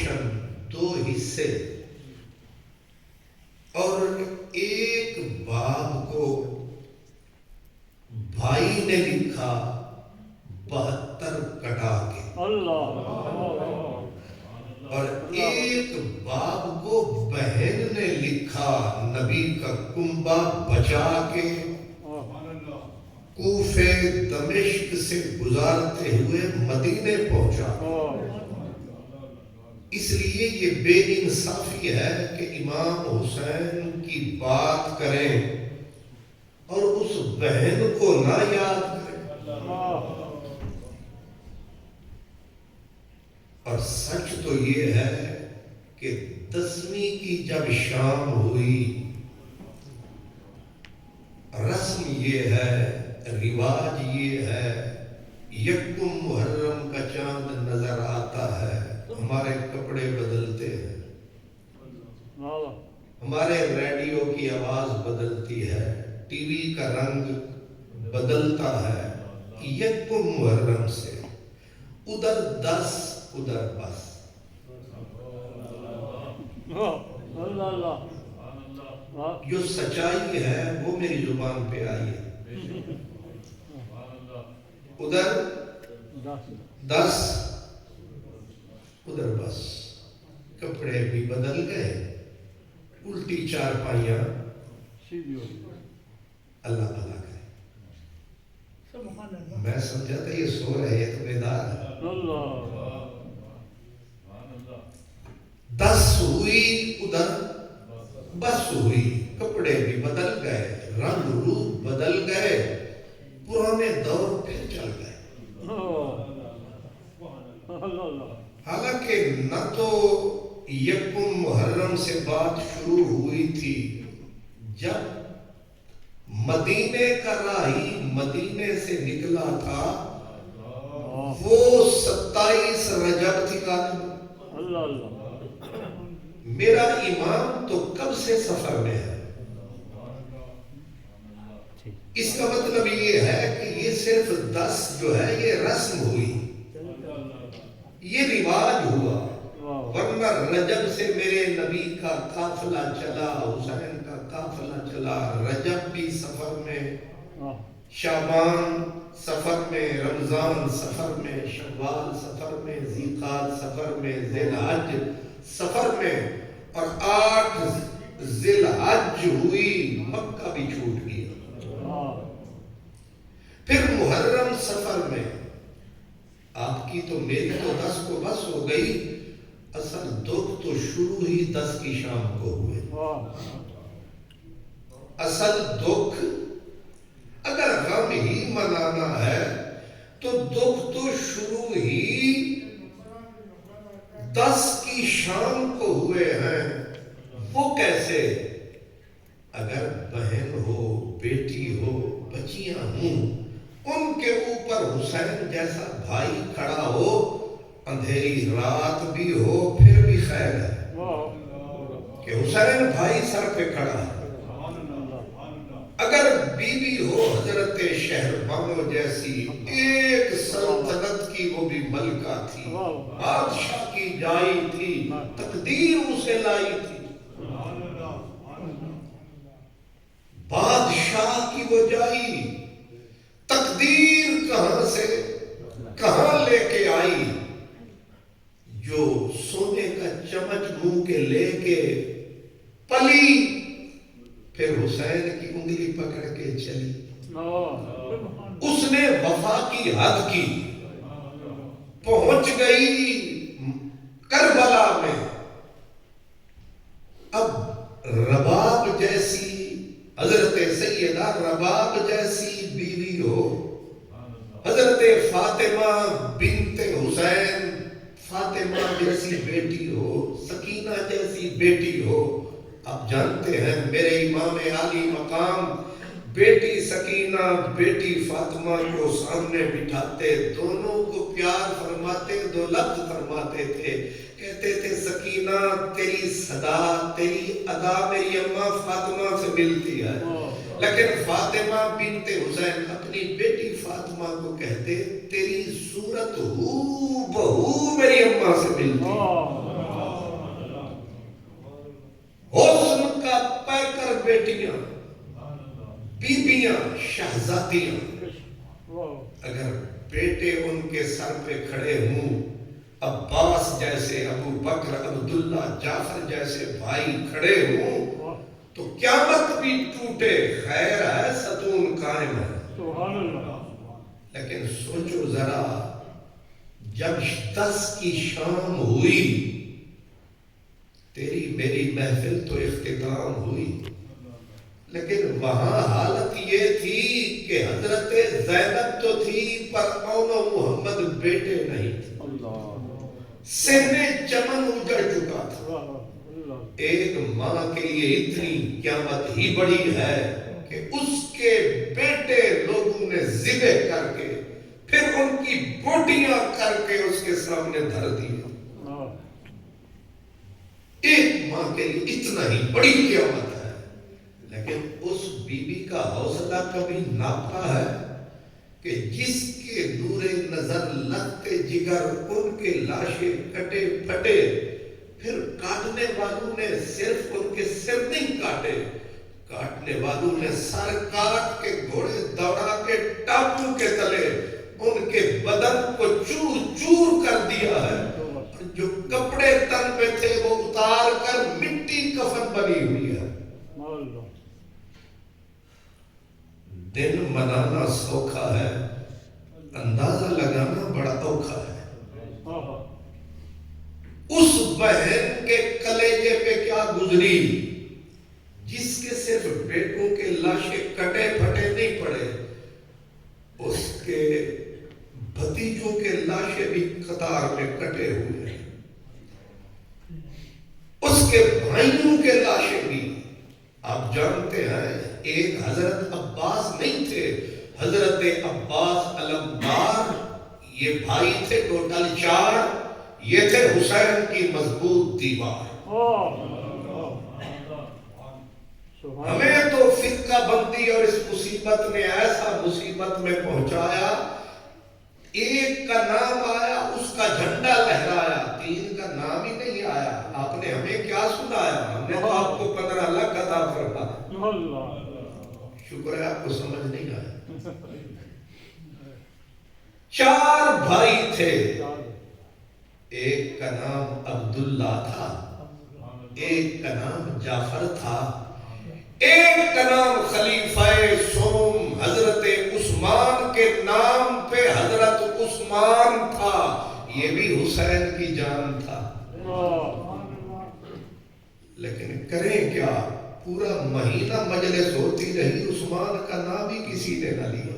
Portion, دو حصے، اور ایک باب کو بھائی نے لکھا 72 کٹا کے، اور ایک باب کو بہن نے لکھا نبی کا کنبہ بچا کے، کوفے دمشق سے گزارتے ہوئے مدینے پہنچا۔ اس لیے یہ بے انصافی ہے کہ امام حسین کی بات کریں اور اس بہن کو نہ یاد کریں۔ اور سچ تو یہ ہے کہ 10ویں کی جب شام ہوئی، رسم یہ ہے، رواج یہ ہے، یکم محرم کا چاند نظر آتا ہے، ہمارے کپڑے بدلتے ہیں، ہمارے ریڈیو کی آواز بدلتی ہے، ٹی وی کا رنگ بدلتا ہے، یکم محرم سے ادھر 10 ادھر بس۔ جو سچائی ہے وہ میری زبان پہ آئی ہے، ادھر 10 ادھر بس۔ کپڑے بھی بدل گئے، الٹی چارپائیاں، اللہ بھلا کرے۔ میں سمجھا تھا یہ سو رہے ہیں تو بیدار ہے۔ 10 ہوئی ادھر بس ہوئی، کپڑے بھی بدل گئے، رنگ روپ بدل گئے، پرانے دور پھر چل گئے۔ حالانکہ نہ تو یکم محرم سے بات شروع ہوئی تھی، جب مدینے کا راہی مدینے سے نکلا تھا وہ 27 رجب تھی غالب۔ میرا امام تو کب سے سفر میں ہے۔ اس کا مطلب یہ ہے کہ یہ صرف 10 جو ہے یہ رسم ہوئی، یہ رواج ہوا، ورنہ رجب سے میرے نبی کا قافلہ چلا، حسین کا قافلہ چلا، رجب بھی سفر میں، شعبان سفر میں، رمضان سفر میں، شوال سفر میں، ذیقعد سفر میں، ذی الحج سفر میں، اور 8 ذی الحج ہوئی، مکہ بھی چھوٹ گیا۔ پھر محرم سفر میں، آپ کی تو میری تو 10 کو بس ہو گئی، اصل دکھ تو شروع ہی 10 کی شام کو ہوئے۔ اصل دکھ اگر غم ہی منانا ہے تو دکھ تو شروع ہی 10 کی شام کو ہوئے ہیں۔ وہ کیسے؟ اگر بہن ہو، بیٹی ہو، بچیاں ہوں، ان کے اوپر حسین جیسا بھائی کھڑا ہو، اندھیری رات بھی ہو پھر بھی خیر ہے کہ حسین بھائی سر پہ کھڑا ہے۔ اگر بیوی ہو حضرت شہربانو جیسی، ایک سلطنت کی وہ بھی ملکہ تھی، بادشاہ کی جائی تھی، تقدیر اسے لائی تھی، بادشاہ کی وہ جائی، تقدیر کہاں سے کہاں لے کے آئی، جو سونے کا چمچ منہ کے لے کے پلی، پھر حسین کی انگلی پکڑ کے چلی۔ اس نے وفا کی حد کی، پہنچ گئی کربلا میں۔ اب رباب جیسی حضرت سیدہ رباب جیسی بیوی ہو، حضرت فاطمہ بنت حسین، فاطمہ جیسی بیٹی ہو، سکینہ جیسی بیٹی ہو۔ آپ جانتے ہیں میرے امام عالی مقام بیٹی سکینہ بیٹی فاطمہ کو سامنے بٹھاتے، دونوں کو پیار فرماتے، 2 لفظ فرماتے تھے، کہتے تھے سکینہ تیری صدا تیری ادا میری اماں فاطمہ سے ملتی ہے، لیکن فاطمہ بنت حسین اپنی بیٹی فاطمہ کو کہتے تیری صورت ہو بہو میری اماں سے ملتی ہے۔ بیٹیاں، بیبیاں، شہزادیاں، اگر بیٹے ان کے سر پہ کھڑے ہوں، عباس جیسے، ابو بکر، عبداللہ، جعفر جیسے بھائی کھڑے ہوں تو قیامت بھی ٹوٹے، خیر ہے، ستون قائم ہے۔ لیکن سوچو ذرا، جب 10 کی شام ہوئی، تیری میری محفل تو اختتام ہوئی، لیکن وہاں حالت یہ تھی کہ حضرت زینب تو تھی پر اونو محمد بیٹے نہیں تھے، سن چمن اجڑ چکا تھا۔ ایک ماں کے لیے اتنی قیامت ہی بڑی ہے کہ اس کے بیٹے لوگوں نے ذبح کر کے پھر ان کی بوٹیاں کر کے اس کے سامنے دھر دی۔ ایک ماں کے لیے اتنا ہی بڑی قیامت ہے، لیکن اس بی بی کا حوصلہ کبھی ناپا ہے کہ جس کے نور نظر لگتے جگر ان کے لاشیں کٹے پھٹے، پھر کاٹنے والوں نے صرف ان کے سر نہیں کاٹے، کاٹنے والوں نے سر کاٹ کے گھوڑے دوڑا کے ٹاپو کے تلے ان کے بدن کو چور چور کر دیا ہے، اور جو کپڑے تن پہ تھے وہ اتار کر مٹی کفن بنی ہوئی ہے۔ دن منانا سوکھا ہے، اندازہ لگانا بڑا اوکھا ہے۔ اس بہن کے کلیجے پہ کیا گزری جس کے صرف بیٹوں کے لاشیں کٹے پھٹے نہیں پڑے، اس کے بھتیجوں کے لاشیں بھی قطار میں کٹے ہوئے ہیں، اس کے بھائیوں کے لاشیں بھی۔ آپ جانتے ہیں ایک حضرت عباس نہیں تھے، حضرت عباس علمدار، یہ بھائی تھے ٹوٹل 4، یہ تھے حسین کی مضبوط دیوار۔ ہمیں تو فرقہ بندی اور اس مصیبت نے ایسا مصیبت میں پہنچایا، ایک کا نام آیا اس کا جھنڈا لہرایا، 3 کا نام ہی نہیں آیا۔ آپ نے ہمیں کیا سنایا؟ ہم نے تو آپ کو 15 لاکھ عطا فرمایا۔ شکر ہے آپ کو سمجھ نہیں آیا۔ 4 بھائی تھے، ایک کا نام عبداللہ تھا، ایک کا نام جعفر تھا، ایک کا نام خلیفہ سوم حضرت عثمان کے نام پہ حضرت عثمان تھا، یہ بھی حسین کی جان تھا۔ لیکن کریں کیا، پورا مہینہ مجلس ہوتی رہی، عثمان کا نام ہی کسی نے نہ لیا۔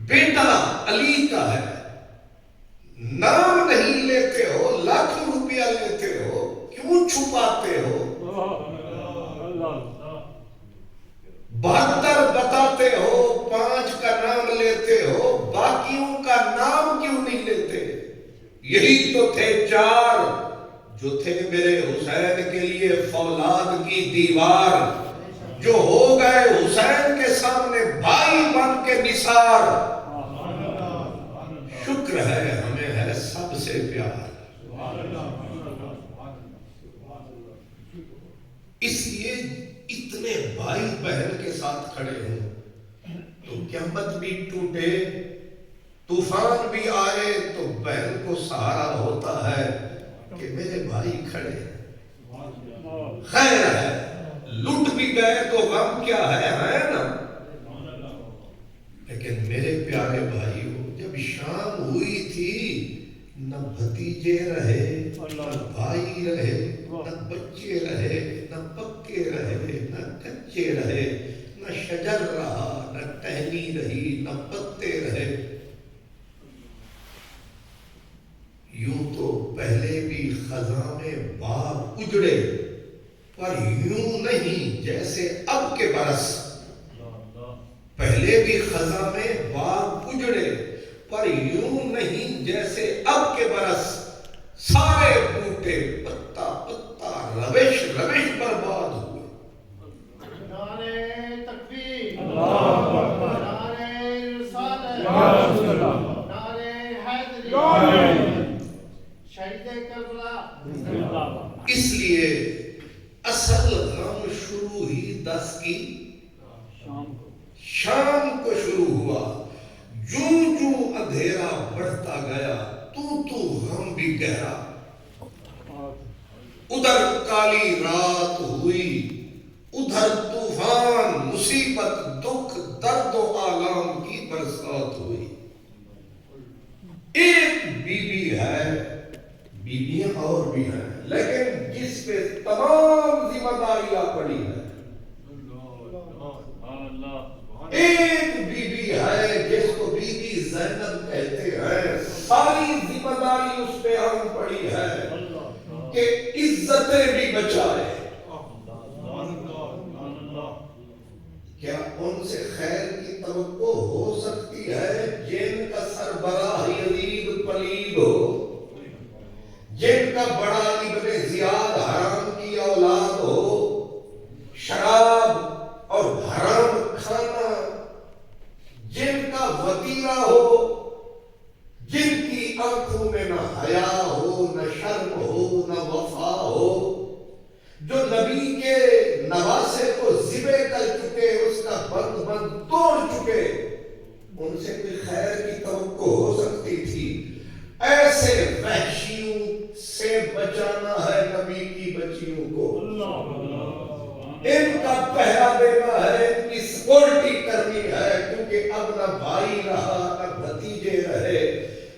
بیٹا علی کا ہے، نام نہیں لیتے ہو، لاکھوں روپیہ لیتے ہو، کیوں چھپاتے ہو؟ 72 بتاتے ہو، 5 کا نام لیتے ہو، باقیوں کا نام کیوں نہیں لیتے؟ یہی تو تھے 4 جو تھے میرے حسین کے لیے فولاد کی دیوار، جو ہو گئے حسین کے سامنے بھائی بن کے نثار۔ شکر ہے ہمیں ہے سب سے پیار، اس لیے اتنے بھائی بہن کے ساتھ کھڑے ہوں تو قیامت بھی ٹوٹے، طوفان بھی آئے تو بہن کو سہارا ہوتا ہے کہ میرے بھائی کھڑے ہیں۔ خیر ہے، لٹ بھی گئے تو غم کیا ہے نا؟ لیکن میرے پیارے بھائیوں، جب شام ہوئی تھی، نہ بھتیجے رہے، نہ بھائی رہے، نہ بچے رہے، نہ پکے رہے، نہ کچے رہے، نہ شجر رہا، نہ ٹہنی رہی، نہ پتے رہے۔ یوں تو پہلے بھی خزاں میں باغ اجڑے، پر یوں نہیں جیسے اب کے برس۔ پہلے بھی خزاں میں باغ اجڑے، پر یوں نہیں جیسے اب کے برس۔ سارے بوٹے پتا پتا روش روش برباد ہوئے۔ نعرہ تکبیر، نعرہ رسالت، نعرہ حیدری، شہید کربلا۔ اس لیے اصل غم شروع ہی 10 کی شام کو شروع ہوا. جوں جوں اندھیرا بڑھتا گیا تو غم بھی گہرا. ادھر کالی رات ہوئی ادھر طوفان مصیبت دکھ درد و آلام کی برسات ہوئی. ایک بیوی ہے, بیویاں اور بھی ہیں, لیکن جس پہ تمام ذمہ داریاں پڑی ہیں. ایک بیوی ہے جس کو بی بی زینب کہتے ہیں. ساری ذمہ داری اس پہ ہم پڑی ہے کہ عزتیں بھی بچائے. کیا ان سے خیر کی توقع ہو سکتی ہے جن کا سربراہ یزید پلید ہو, جن کا بڑا ابن زیاد حرام کی اولاد ہو, شراب اور حرام کھانا جن کا وطیرہ ہو, جن کی آنکھوں میں نہ حیا ہو نہ شرم ہو نہ وفا ہو, جو نبی کے نواسے کو ذبح کر چکے, اس کا بند بند توڑ چکے, ان سے کوئی خیر کی توقع ہو سکتی تھی؟ ایسے وحشیوں سے بچانا ہے نبی کی بچیوں کو. ان کا پہرا دینا ہے, ان کی سکیورٹی کرنی ہے, کیونکہ اب نہ بھائی رہا نہ بھتیجے رہے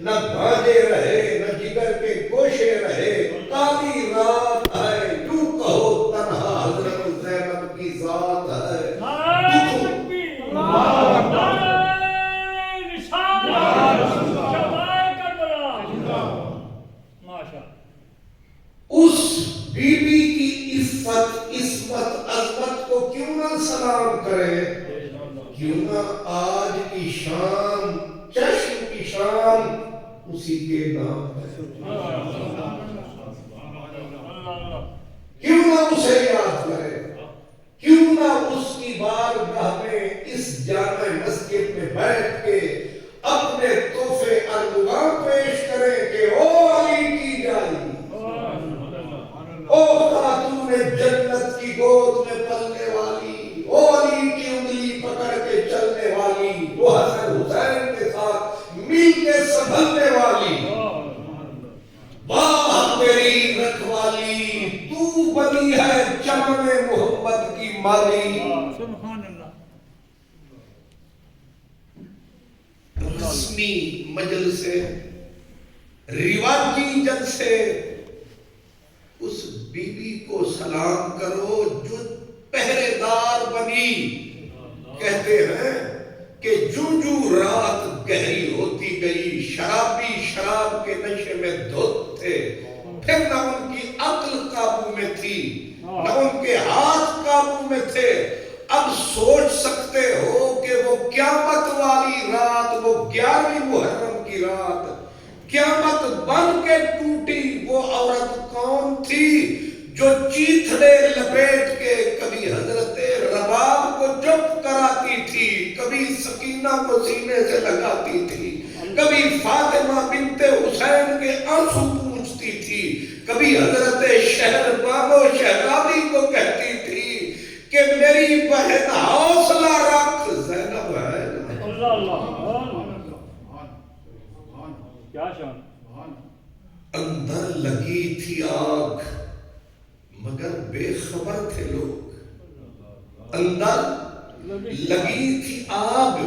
نہ بھانجے رہے نہ جگر کے گوشے رہے. کالی رات ہے, یوں کہو تنہا حضرت زینب کی ذات ہے. اس بی بی کی عزت عصمت عظمت کو کیوں نہ سلام کرے, کیوں نہ آج کی شام چشم کی شام اسی کے نام ہے. کیوں نہ اسے یاد کرے, کیوں نہ اس کی بارگاہ میں اس جامع مسجد میں بیٹھ کے اپنے تحفے ارمغاں پیش کرے کہ او علی کی جائی, او خاتون جنت کی گود میں پلنے والی, او علی کی انگلی پکڑ کے چلنے والی, وہ حسن حسین کے ساتھ مل کے سنبھلنے والی, واہ تیری رکھوالی, تو بنی ہے چمن محمد کی مالی. سبحان اللہ. رسمی مجلسے رواجی جلسے اس بی بی کو سلام کرو جو پہرے دار بنی. کہتے ہیں کہ جو رات گہری ہوتی گئی شرابی شراب کے نشے میں دھت تھے, پھر نہ ان کی عقل قابو میں تھی نہ ان کے ہاتھ قابو میں تھے. اب سوچ سکتے ہو کہ وہ قیامت والی رات, وہ 11ویں محرم کی رات قیامت بن کے ٹوٹی, وہ عورت کون تھی جو چیتھڑے لپیٹ کے کبھی حضرت رباب کو چپ کراتی تھی, کبھی سکینہ کو سینے سے لگاتی تھی, کبھی فاطمہ بنت حسین کے آنسو پوچھتی تھی, کبھی حضرت شہربانو شہزادی کو کہتی تھی کہ میری بہن حوصلہ رکھ, زینب ہے. اللہ اللہ کیا شان. اندر لگی تھی آگ مگر بے خبر تھے لوگ, اندر لگی تھی آگ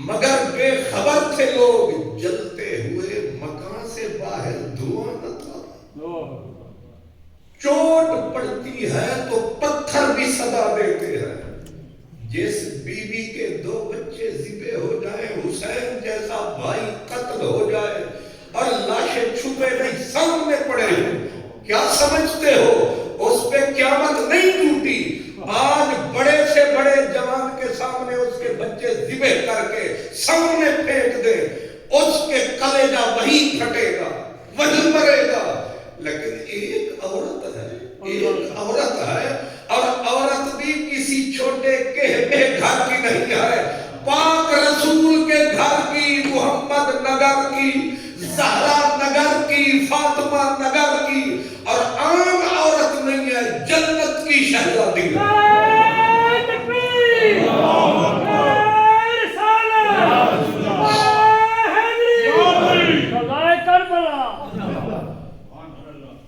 مگر بے خبر تھے لوگ, جلتے ہوئے مکان سے باہر دھواں نہ تھا. چوٹ پڑتی ہے تو پتھر بھی صدا دیتے ہیں. جس بی بی کے 2 بچے ذبح ہو جائیں, حسین جیسا بھائی قتل ہو جائے اور لاشیں چھپے نہیں سامنے پڑے, کیا سمجھتے ہو اس پہ قیامت نہیں ٹوٹی؟ آج بڑے سے بڑے جوان کے سامنے اس کے بچے ذبح کر کے سامنے پھینک دے, اس کے کلیجہ وہی پھٹے گا, وہی مرے گا. لیکن ایک عورت ہے, ایک عورت ہے, اور عورت بھی کسی چھوٹے کہتے گھر کی نہیں ہے, پاک رسول کے گھر کی, محمد نگر کی, زہرا نگر کی, فاطمہ نگر کی, اور عام عورت نہیں ہے, جنت کی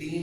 3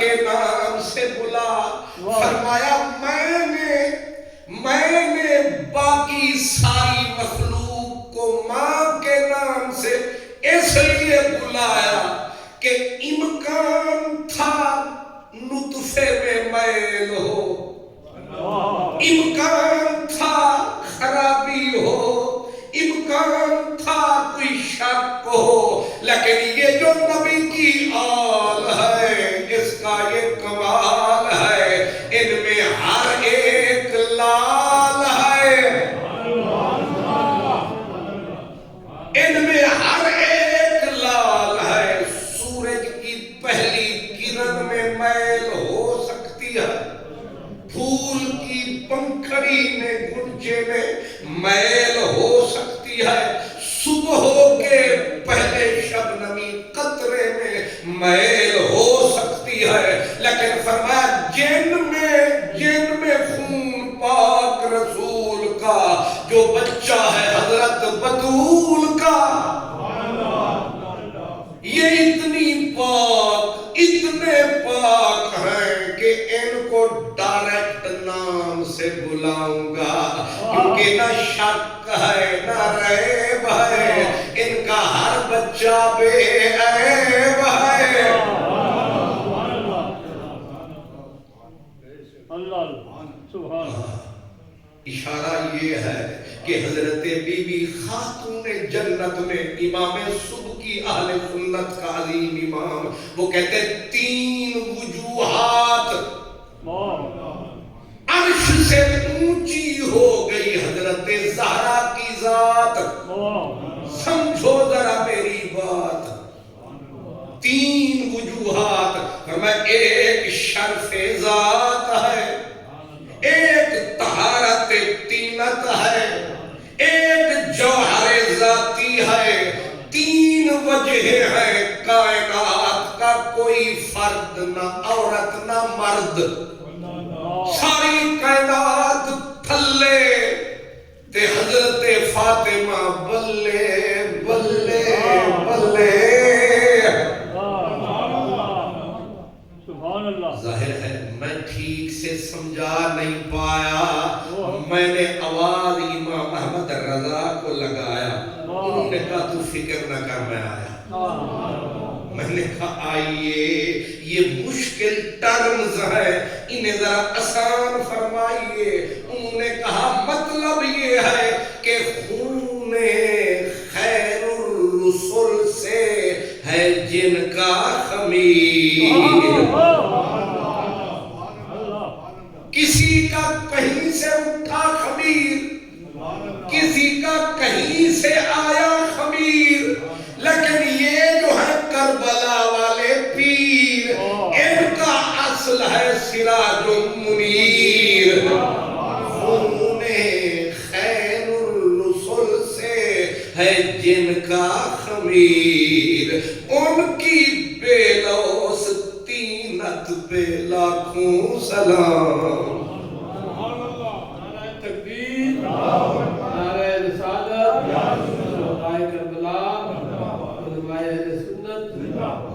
کے نام سے بلا. فرمایا میں نے باقی ساری مخلوق کو ماں کے نام سے اس لیے بلایا کہ امکان تھا نطفے میں میل ہو، امکان تھا خرابی ہو، امکان تھا کوئی شک ہو، لیکن یہ جو نبی کی آل ہے اس کا یہ کمال ہے، ان میں ہر ایک لال ہے، ان میں ہر ایک لال ہے. سورج کی پہلی کرن میں میل ہو سکتی ہے، پھول کی پنکھڑی میں گنچے میں میل ہو سکتی ہے، صبح کے پہلے شبنمی قطرے میں میل ہو سکتی ہے، لیکن فرمایا جن میں خون پاک رسول کا جو بچہ ہے حضرت بطول کا، یہ اتنے پاک ہیں کہ ان کو ڈائریکٹ نام سے بلاؤں گا، کیونکہ نہ شک ہے نہ ریب ہے، ان کا ہر بچہ بے عیب ہے. اللہ سبحان. اشارہ یہ ہے کہ حضرت بی بی خاتون جنت میں امام صبح کی اہل سنت کا عظیم امام، وہ کہتے ہیں 3 وجوہات عرش سے اونچی ہو گئی حضرت زہرا کی ذات. سمجھو ذرا میری بات، 3 وجوہات. فرمایا ایک شرف ذات ہے، ایک طہارت طینت ہے، ایک جوہر ذاتی ہے. 3 وجہ ہے کائنات کا، کوئی فرد نہ عورت نہ مرد، ساری کائنات تھلے تے حضرت فاطمہ بلے بلے بلے. ظاہر ہے میں ٹھیک سے سمجھا نہیں پایا، میں نے آواز امام احمد رضا کو لگایا، انہوں نے کہا تو فکر نہ کر میں آیا. میں نے کہا آئیے، یہ مشکل ٹرمز ہیں انہیں ذرا آسان فرمائیے. انہوں نے کہا مطلب یہ ہے کہ خون خیر الرسل سے ہے جن کا خمیر. کسی کا کہیں سے اٹھا خمیر، کسی کا کہیں سے آیا خمیر، لیکن یہ جو ہے کربلا والے پیر، ان کا اصل ہے سراج منیر. خون خیر الرسل سے ہے جن کا خمیر، ان کی بے لوث طینت پہ لاکھوں سلام.